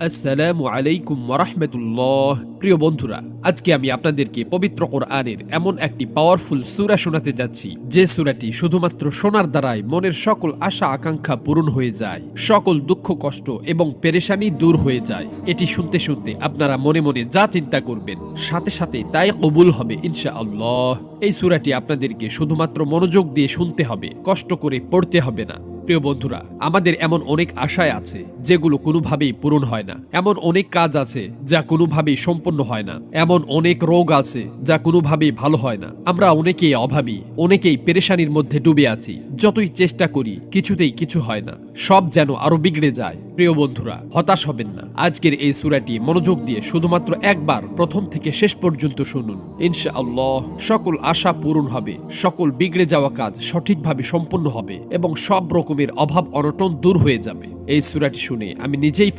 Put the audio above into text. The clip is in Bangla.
আসসালামু আলাইকুম ওয়া রাহমাতুল্লাহ। প্রিয় বন্ধুরা, আজকে আমি আপনাদেরকে পবিত্র কোরআনের এমন একটি পাওয়ারফুল সূরা শোনাতে যাচ্ছি, যে সূরাটি শুধুমাত্র শোনার দ্বারাই মনের সকল আশা আকাঙ্ক্ষা পূরণ হয়ে যায়, সকল দুঃখ কষ্ট এবং পেরেশানি দূর হয়ে যায়। এটি শুনতে শুনতে আপনারা মনে মনে যা চিন্তা করবেন, সাথে সাথে তাই কবুল হবে ইনশাআল্লাহ। এই সূরাটি আপনাদেরকে শুধুমাত্র মনোযোগ দিয়ে শুনতে হবে, কষ্ট করে পড়তে হবে না। প্রিয় বন্ধুরা, আমাদের এমন অনেক আশায় আছে যেগুলো কোনোভাবেই পূরণ হয় না, এমন অনেক কাজ আছে যা কোনোভাবেই সম্পন্ন হয় না, এমন অনেক রোগ আছে যা কোনোভাবেই ভালো হয় না। আমরা অনেকেই অভাবী, অনেকেই পেরেশানির মধ্যে ডুবে আছি। যতই চেষ্টা করি কিছুতেই কিছু হয় না, সব যেন আরো বিগড়ে যায়। প্রিয় বন্ধুরা, হতাশ হবেন না। আজকের এই সূরাটি মনোযোগ দিয়ে শুধুমাত্র একবার প্রথম থেকে শেষ পর্যন্ত শুনুন। ইনশাআল্লাহ সকল আশা পূরণ হবে, সকল বিগড়ে যাওয়া কাজ সঠিকভাবে সম্পন্ন হবে এবং সব রকমের অভাব অনটন দূর হয়ে যাবে। এই সূরাটি শুনে আমি নিজেই